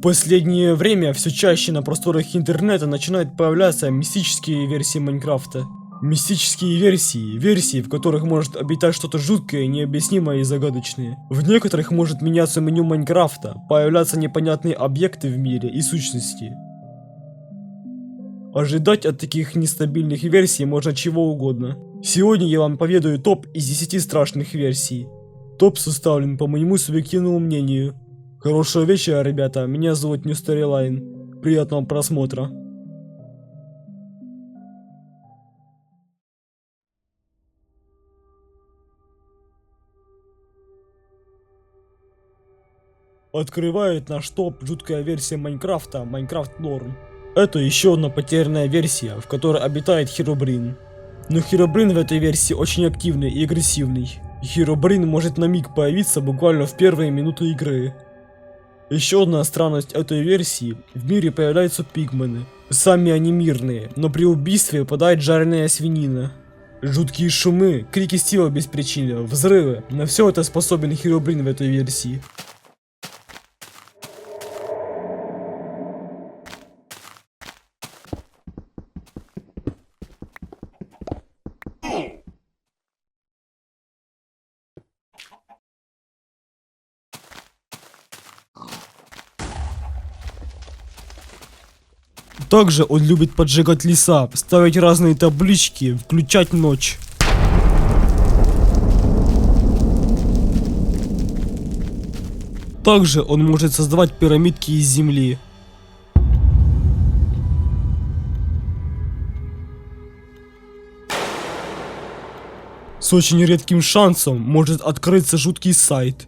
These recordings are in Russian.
последнее время все чаще на просторах интернета начинают появляться мистические версии Майнкрафта. Мистические версии, в которых может обитать что-то жуткое, необъяснимое и загадочное. В некоторых может меняться меню Майнкрафта, появляться непонятные объекты в мире и сущности. Ожидать от таких нестабильных версий можно чего угодно. Сегодня я вам поведаю топ из 10 страшных версий. Топ составлен по моему субъективному мнению. Хорошего вечера, ребята, меня зовут New Storyline. Приятного просмотра. Открывает наш топ жуткая версия Майнкрафта, Minecraft Lore. Это еще одна потерянная версия, в которой обитает Herobrine. Но Herobrine в этой версии очень активный и агрессивный. Herobrine может на миг появиться буквально в первые минуты игры. Еще одна странность этой версии: в мире появляются пигмены. Сами они мирные, но при убийстве выпадает жареная свинина. Жуткие шумы, крики Стива без причины, взрывы. На все это способен Herobrine в этой версии. Также он любит поджигать леса, ставить разные таблички, включать ночь. Также он может создавать пирамидки из земли. С очень редким шансом может открыться жуткий сайт.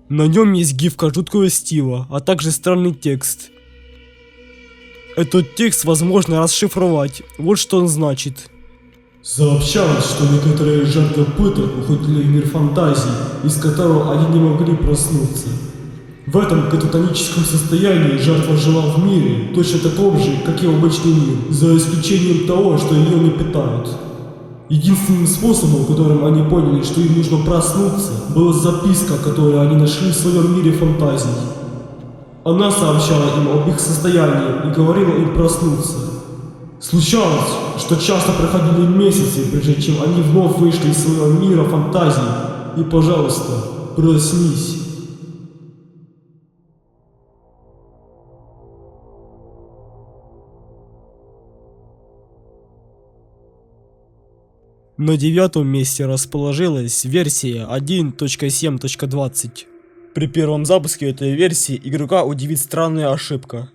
На нем есть гифка жуткого Стива, а также странный текст. Этот текст возможно расшифровать. Вот что он значит. Сообщалось, что некоторые жертвы пыток уходили в мир фантазий, из которого они не могли проснуться. В этом кататоническом состоянии жертва жила в мире, точно таком же, как и обычный мир, за исключением того, что ее не питают. Единственным способом, которым они поняли, что им нужно проснуться, была записка, которую они нашли в своем мире фантазий. Она сообщала им об их состоянии и говорила им проснуться. Случалось, что часто проходили месяцы, прежде чем они вновь вышли из своего мира фантазий. И, пожалуйста, проснись. На 9-м месте расположилась версия 1.7.20. При первом запуске этой версии игрока удивит странная ошибка.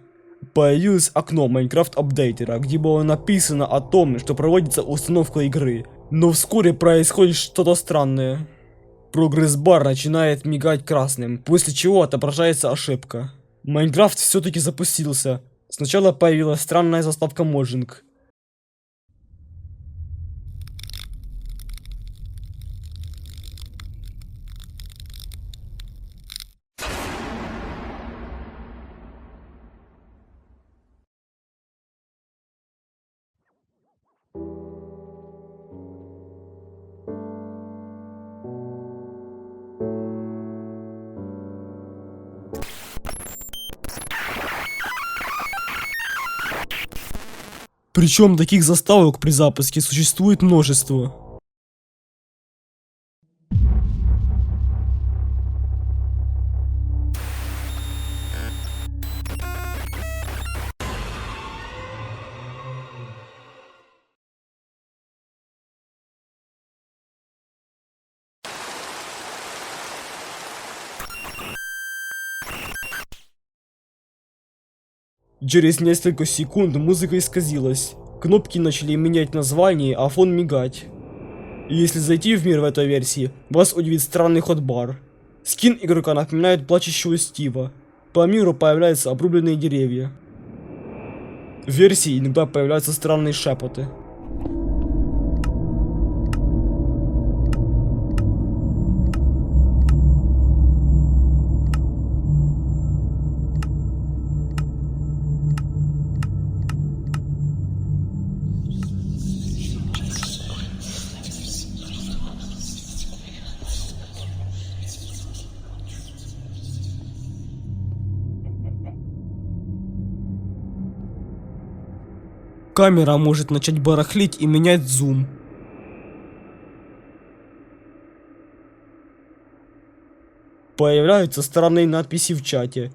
Появилось окно Minecraft апдейтера, где было написано о том, что проводится установка игры. Но вскоре происходит что-то странное. Прогресс-бар начинает мигать красным, после чего отображается ошибка. Minecraft все-таки запустился. Сначала появилась странная заставка Mojang. Причем таких заставок при запуске существует множество. Через несколько секунд музыка исказилась, кнопки начали менять название, а фон мигать. И если зайти в мир в этой версии, вас удивит странный хот-бар. Скин игрока напоминает плачущего Стива. По миру появляются обрубленные деревья. В версии иногда появляются странные шепоты. камера может начать барахлить и менять зум. Появляются странные надписи в чате.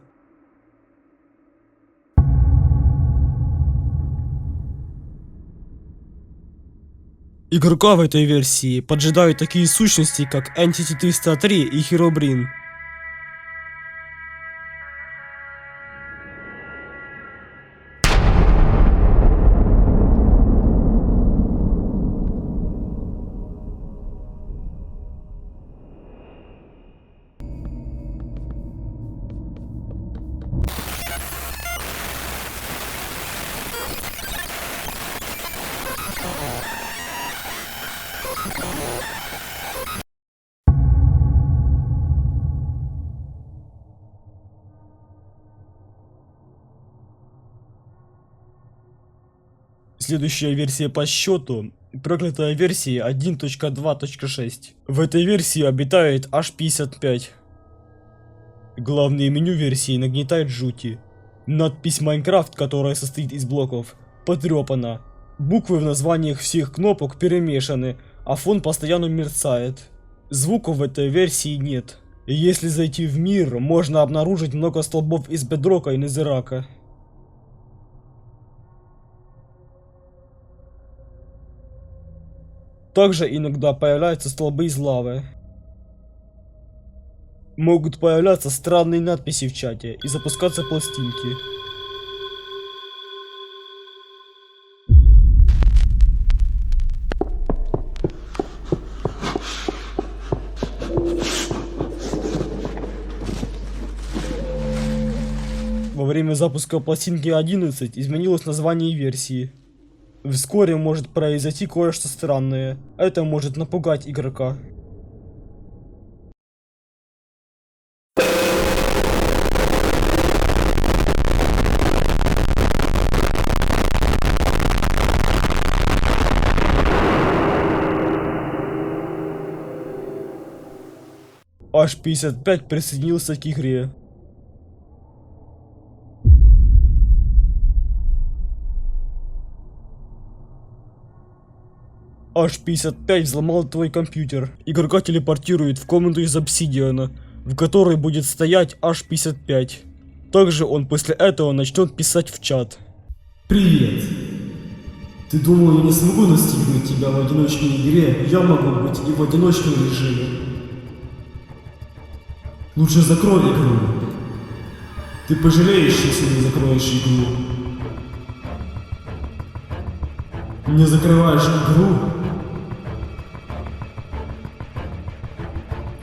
Игрока в этой версии поджидают такие сущности, как Entity 303 и Herobrine. Следующая версия по счету — проклятая версия 1.2.6. В этой версии обитает аж 55. Главное меню версии нагнетает жути. Надпись Minecraft, которая состоит из блоков, потрепана. Буквы в названиях всех кнопок перемешаны, а фон постоянно мерцает. Звуков в этой версии нет. И если зайти в мир, можно обнаружить много столбов из бедрока и незерака. Также иногда появляются столбы из лавы. Могут появляться странные надписи в чате и запускаться пластинки. Во время запуска пластинки 11 изменилось название версии. Вскоре может произойти кое-что странное. Это может напугать игрока. H55 присоединился к игре. H55 взломал твой компьютер. Игрока телепортирует в комнату из обсидиана, в которой будет стоять H55. Также он после этого начнет писать в чат. Привет. Ты думал, я не смогу настигнуть тебя в одиночной игре? Я могу быть и в одиночном режиме. Лучше закрой игру. Ты пожалеешь, если не закроешь игру. Не закрываешь игру?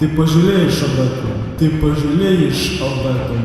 Ты пожалеешь об этом. Ты пожалеешь об этом.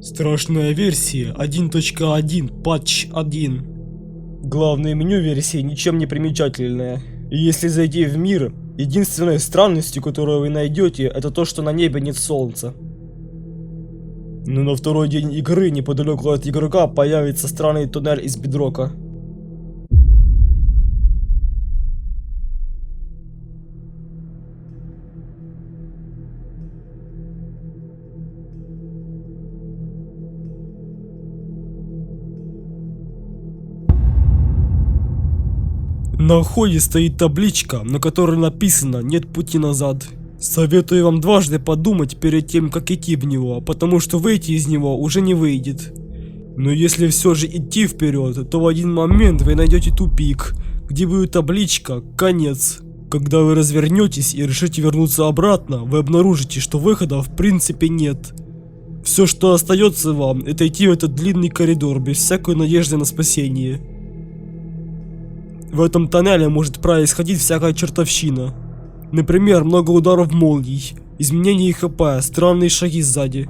Страшная версия 1.1 патч 1. Главное меню версии ничем не примечательное. И если зайти в мир, единственной странностью, которую вы найдете, это то, что на небе нет солнца. Но на второй день игры неподалеку от игрока появится странный туннель из бедрока. На входе стоит табличка, на которой написано «Нет пути назад». Советую вам дважды подумать перед тем, как идти в него, потому что выйти из него уже не выйдет. Но если все же идти вперед, то в один момент вы найдете тупик, где будет табличка «Конец». Когда вы развернетесь и решите вернуться обратно, вы обнаружите, что выхода в принципе нет. Все, что остается вам, это идти в этот длинный коридор без всякой надежды на спасение. В этом тоннеле может происходить всякая чертовщина. Например, много ударов молний, изменение ХП, странные шаги сзади.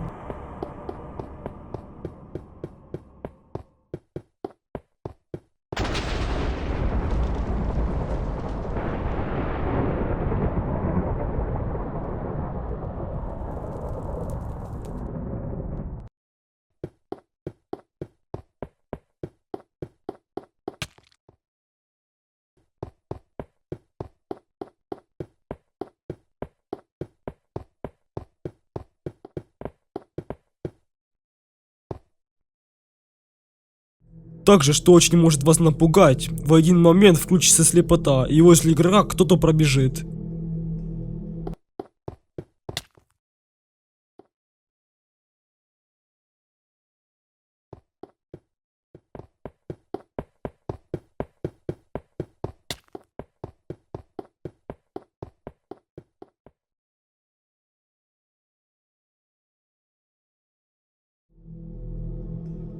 Также, что очень может вас напугать, в один момент включится слепота, и возле игрока кто-то пробежит.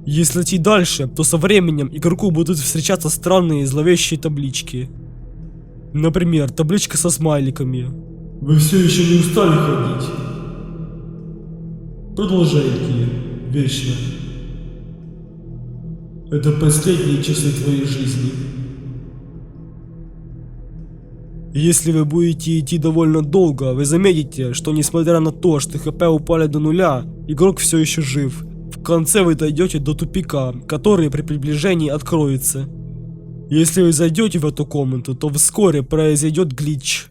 Если идти дальше, то со временем игроку будут встречаться странные зловещие таблички. Например, табличка со смайликами. Вы все еще не устали ходить? Продолжайте, вечно. Это последние часы твоей жизни. Если вы будете идти довольно долго, вы заметите, что несмотря на то, что хп упали до нуля, игрок все еще жив. В конце вы дойдете до тупика, который при приближении откроется. Если вы зайдете в эту комнату, то вскоре произойдет глич.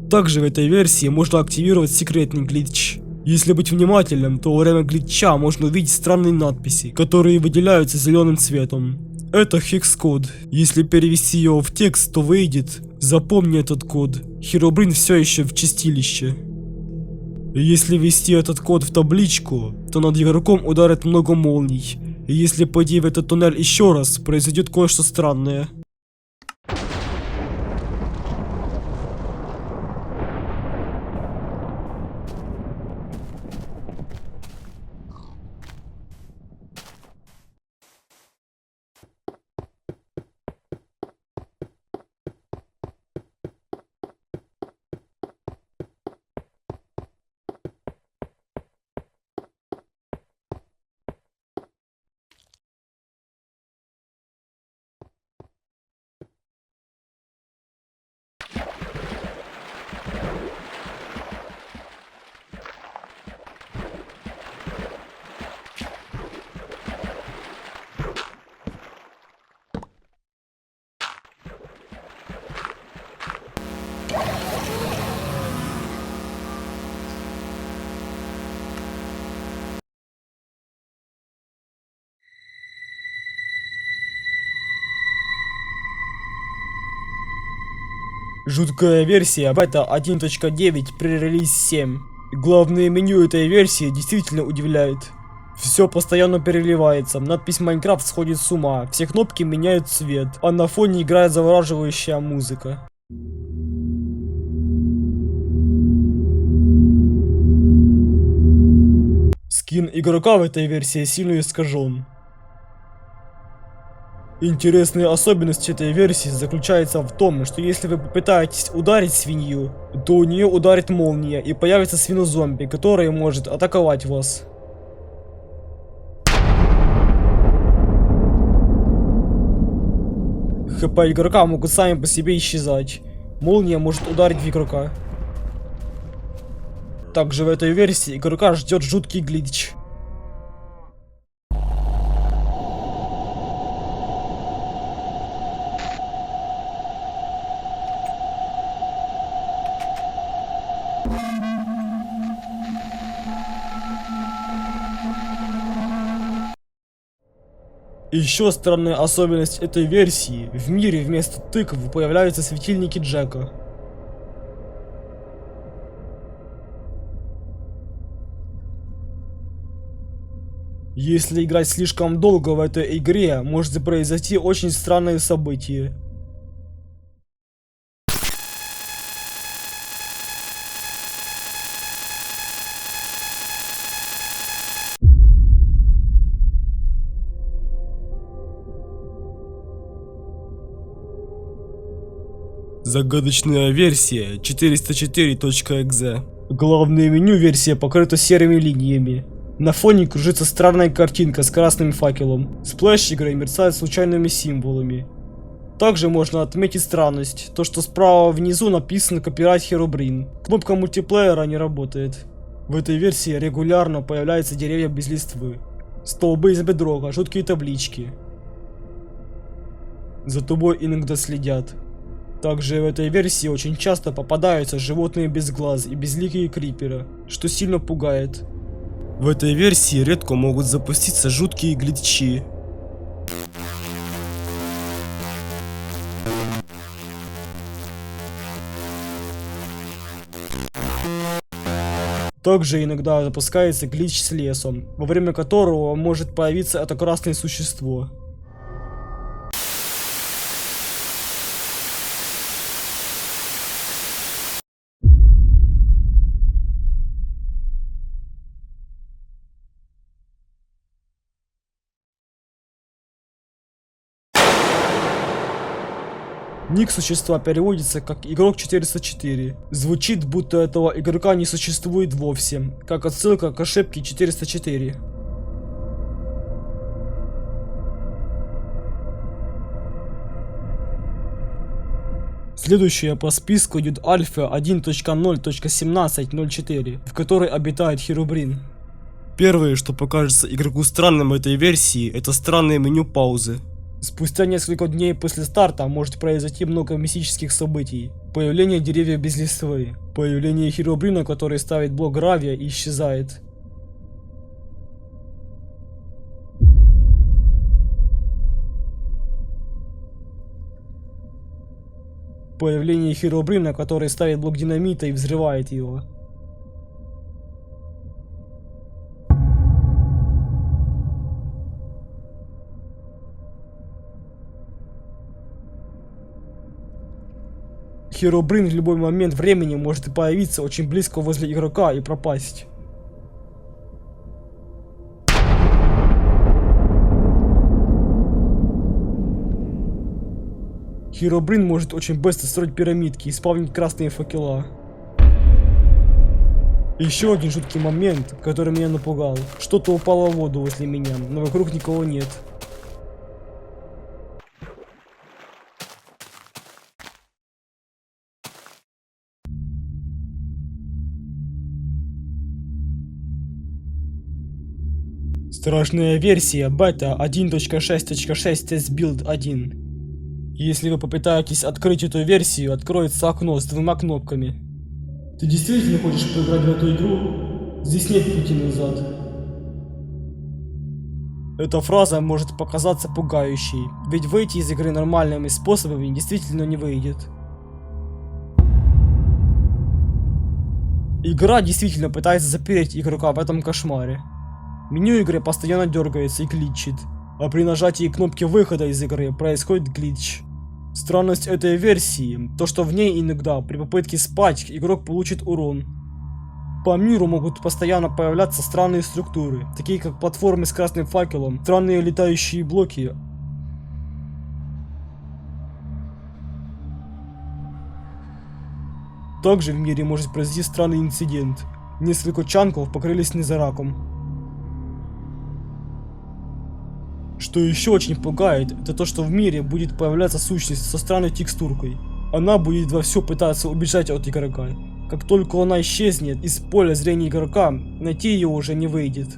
Также в этой версии можно активировать секретный глич. Если быть внимательным, то во время глитча можно увидеть странные надписи, которые выделяются зеленым цветом. Это хекс-код. Если перевести его в текст, то выйдет: запомни этот код. Херобрин все еще в чистилище. Если ввести этот код в табличку, то над игроком ударит много молний. И если пойти в этот туннель еще раз, произойдет кое-что странное. Жуткая версия бета 1.9 пререлиз 7. Главное меню этой версии действительно удивляет. Все постоянно переливается, надпись Майнкрафт сходит с ума, все кнопки меняют цвет, а на фоне играет завораживающая музыка. Скин игрока в этой версии сильно искажен. Интересная особенность этой версии заключается в том, что если вы попытаетесь ударить свинью, то у нее ударит молния и появится свинозомби, который может атаковать вас. ХП игрока могут сами по себе исчезать. Молния может ударить в игрока. Также в этой версии игрока ждет жуткий глич. Еще странная особенность этой версии: в мире вместо тыкв появляются светильники Джека. Если играть слишком долго в этой игре, может произойти очень странное событие. Загадочная версия 404.exe. Главное меню версия покрыта серыми линиями. На фоне кружится странная картинка с красным факелом. Сплэш игры мерцает случайными символами. Также можно отметить странность, то что справа внизу написано Copyright Herobrine. Кнопка мультиплеера не работает. В этой версии регулярно появляются деревья без листвы, столбы из бедрока, жуткие таблички. За тобой иногда следят. Также в этой версии очень часто попадаются животные без глаз и безликие криперы, что сильно пугает. В этой версии редко могут запуститься жуткие глитчи. Также иногда запускается глитч с лесом, во время которого может появиться это красное существо. Ник существа переводится как игрок 404. Звучит, будто этого игрока не существует вовсе, как отсылка к ошибке 404. Следующая по списку идет альфа 1.0.17.04, в которой обитает Herobrine. Первое, что покажется игроку странным в этой версии, это странное меню паузы. Спустя несколько дней после старта может произойти много мистических событий. Появление деревьев без листвы, появление Herobrine, который ставит блок гравия и исчезает. Появление Herobrine, который ставит блок динамита и взрывает его. Herobrine в любой момент времени может появиться очень близко возле игрока и пропасть. Herobrine может очень быстро строить пирамидки и спавнить красные факела. Еще один жуткий момент, который меня напугал. Что-то упало в воду возле меня, но вокруг никого нет. Страшная версия бета 1.6.6 testbuild 1. Если вы попытаетесь открыть эту версию, откроется окно с двумя кнопками. Ты действительно хочешь поиграть в эту игру? Здесь нет пути назад. Эта фраза может показаться пугающей, ведь выйти из игры нормальными способами действительно не выйдет. Игра действительно пытается запереть игрока в этом кошмаре. Меню игры постоянно дергается и глитчит, а при нажатии кнопки выхода из игры происходит глитч. Странность этой версии, то что в ней иногда при попытке спать игрок получит урон. По миру могут постоянно появляться странные структуры, такие как платформы с красным факелом, странные летающие блоки. Также в мире может произойти странный инцидент. Несколько чанков покрылись незараком. Что еще очень пугает, это то, что в мире будет появляться сущность со странной текстуркой. Она будет во все пытаться убежать от игрока. Как только она исчезнет из поля зрения игрока, найти ее уже не выйдет.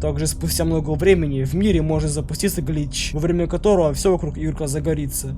Также спустя много времени в мире может запуститься глитч, во время которого все вокруг игрока загорится.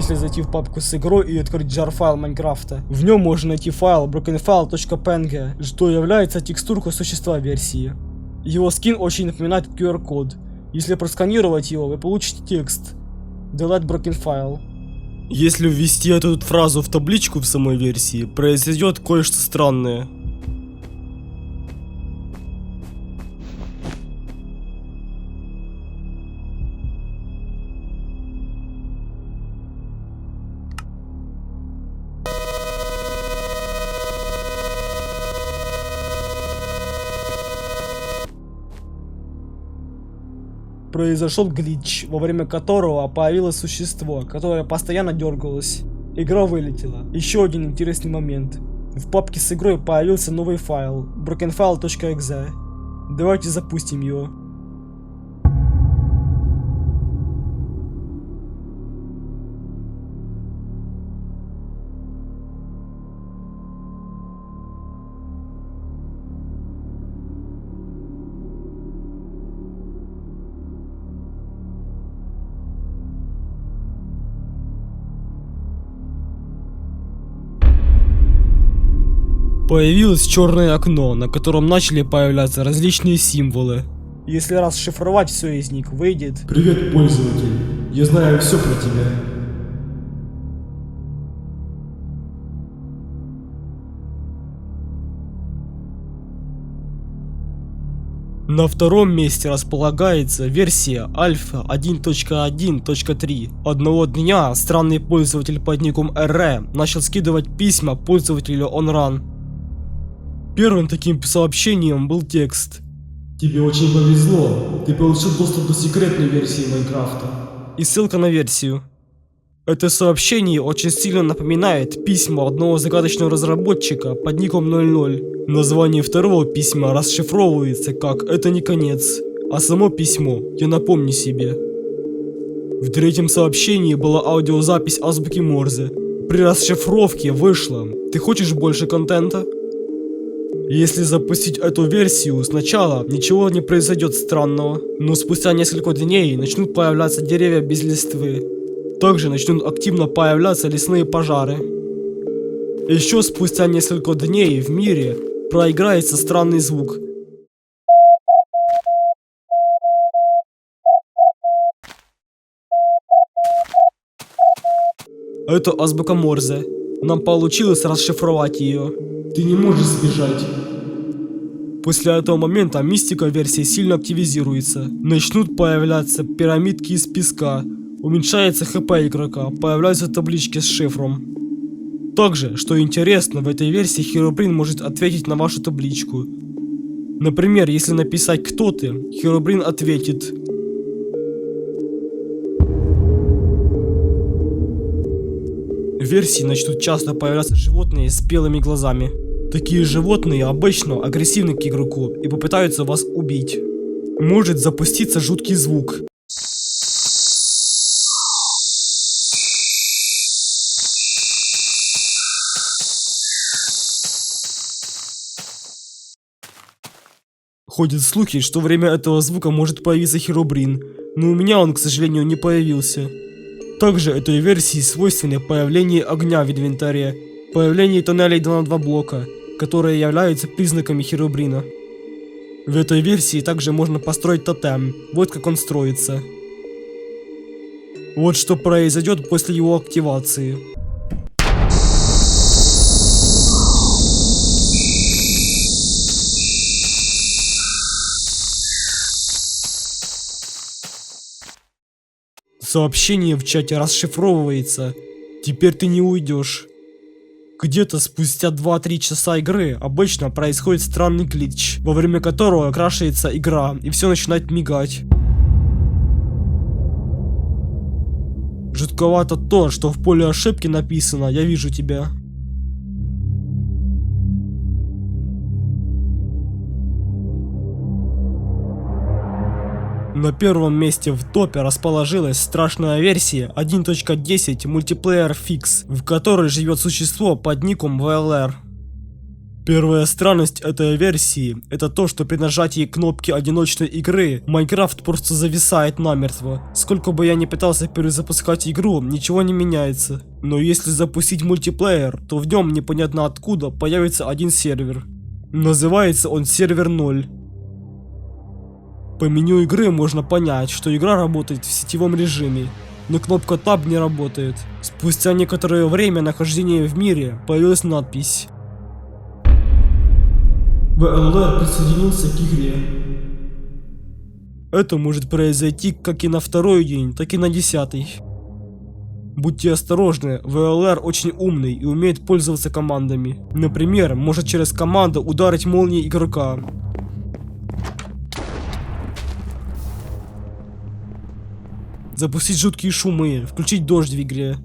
Если зайти в папку с игрой и открыть jar файл Майнкрафта, в нем можно найти файл brokenfile.png, что является текстуркой существа версии. Его скин очень напоминает QR-код. Если просканировать его, вы получите текст Delete broken file. Если ввести эту фразу в табличку в самой версии, произойдет кое-что странное. Произошел глич, во время которого появилось существо, которое постоянно дергалось. Игра вылетела. Еще один интересный момент. В папке с игрой появился новый файл brokenfile.exe. Давайте запустим его. Появилось черное окно, на котором начали появляться различные символы. Если расшифровать все из них, выйдет: Привет, пользователь. Я знаю все про тебя. На втором месте располагается версия Альфа 1.1.3. Одного дня странный пользователь под ником RE начал скидывать письма пользователю OnRun. Первым таким сообщением был текст. Тебе очень повезло. Ты получил доступ до секретной версии Майнкрафта. И ссылка на версию. Это сообщение очень сильно напоминает письма одного загадочного разработчика под ником 00. Название второго письма расшифровывается как «Это не конец», а само письмо «Я напомню себе». В третьем сообщении была аудиозапись азбуки Морзе. При расшифровке вышло: «Ты хочешь больше контента?» Если запустить эту версию, сначала ничего не произойдет странного, но спустя несколько дней начнут появляться деревья без листвы. Также начнут активно появляться лесные пожары. Еще спустя несколько дней в мире проиграется странный звук. Это азбука Морзе. Нам получилось расшифровать ее. Ты не можешь сбежать. После этого момента мистика версии сильно активизируется. Начнут появляться пирамидки из песка. Уменьшается хп игрока, появляются таблички с шифром. Также, что интересно, в этой версии Herobrine может ответить на вашу табличку. Например, если написать «Кто ты?», Herobrine ответит. В версии начнут часто появляться животные с белыми глазами. Такие животные обычно агрессивны к игроку и попытаются вас убить. Может запуститься жуткий звук. Ходят слухи, что во время этого звука может появиться Herobrine, но у меня он, к сожалению, не появился. Также этой версии свойственны появление огня в инвентаре, появление тоннелей 2 на 2 блока, которые являются признаками Herobrine. В этой версии также можно построить тотем, вот как он строится. Вот что произойдет после его активации. Сообщение в чате расшифровывается. Теперь ты не уйдешь. Где-то спустя 2-3 часа игры обычно происходит странный глич, во время которого крашается игра и все начинает мигать. Жутковато то, что в поле ошибки написано «Я вижу тебя». На первом месте в топе расположилась страшная версия 1.10 Multiplayer Fix, в которой живет существо под ником VLR. Первая странность этой версии – это то, что при нажатии кнопки одиночной игры Майнкрафт просто зависает намертво. Сколько бы я ни пытался перезапускать игру, ничего не меняется. Но если запустить мультиплеер, то в нем непонятно откуда появится один сервер. Называется он сервер 0. По меню игры можно понять, что игра работает в сетевом режиме, но кнопка Tab не работает. Спустя некоторое время нахождения в мире появилась надпись: ВЛР присоединился к игре. это может произойти как и на второй день, так и на 10-й. Будьте осторожны, ВЛР очень умный и умеет пользоваться командами. Например, может через команду ударить молнией игрока. Запустить жуткие шумы, включить дождь в игре.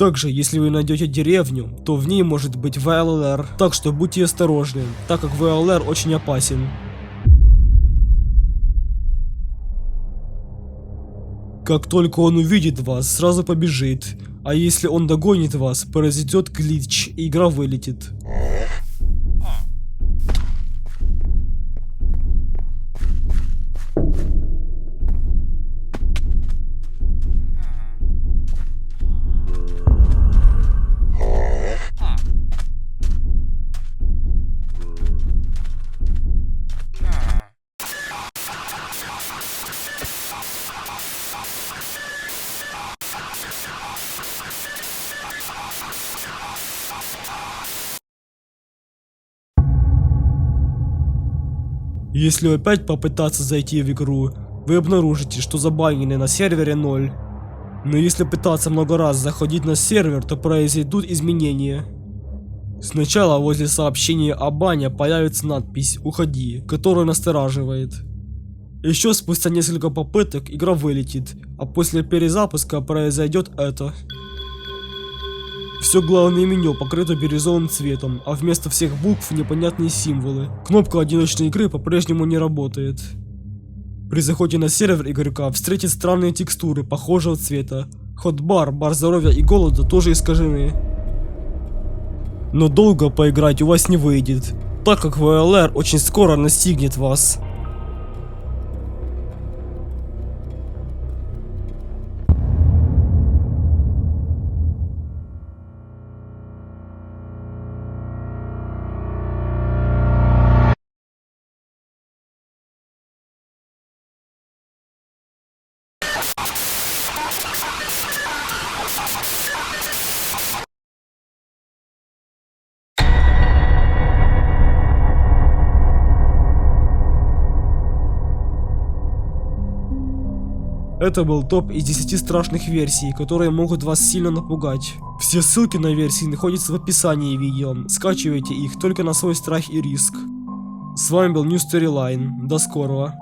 Также, если вы найдете деревню, то в ней может быть ВЛР, так что будьте осторожны, так как ВЛР очень опасен. Как только он увидит вас, сразу побежит, а если он догонит вас, произойдет глич и игра вылетит. Если опять попытаться зайти в игру, вы обнаружите, что забанены на сервере 0. Но если пытаться много раз заходить на сервер, то произойдут изменения. Сначала возле сообщения о бане появится надпись «Уходи», которая настораживает. Еще спустя несколько попыток игра вылетит, а после перезапуска произойдет это. Все главное меню покрыто бирюзовым цветом, а вместо всех букв непонятные символы. Кнопка одиночной игры по-прежнему не работает. При заходе на сервер игрока встретит странные текстуры похожего цвета. Хотбар, бар здоровья и голода тоже искажены. Но долго поиграть у вас не выйдет, так как ВЛР очень скоро настигнет вас. Это был топ из 10 страшных версий, которые могут вас сильно напугать. Все ссылки на версии находятся в описании видео, скачивайте их только на свой страх и риск. С вами был New Storyline, до скорого.